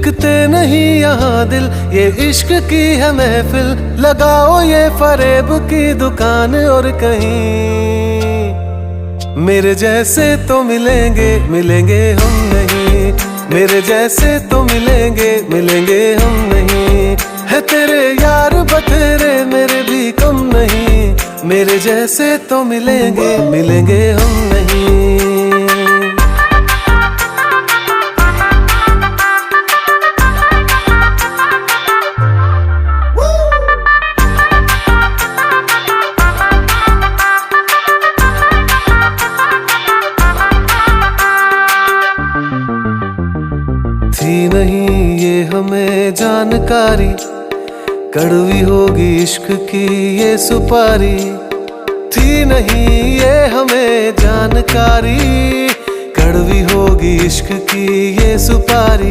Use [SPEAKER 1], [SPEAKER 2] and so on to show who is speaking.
[SPEAKER 1] बिकते नहीं यहाँ दिल, ये इश्क की है महफिल। लगाओ ये फरेब की दुकान और कहीं मेरे जैसे तो मिलेंगे, मिलेंगे हम नहीं। मेरे जैसे तो मिलेंगे, मिलेंगे हम नहीं। है तेरे यार बतेरे, मेरे भी कम नहीं। मेरे जैसे तो मिलेंगे, मिलेंगे हम नहीं। थी नहीं ये हमें जानकारी, कड़वी होगी इश्क की ये सुपारी। थी नहीं ये हमें जानकारी, कड़वी होगी इश्क की ये सुपारी।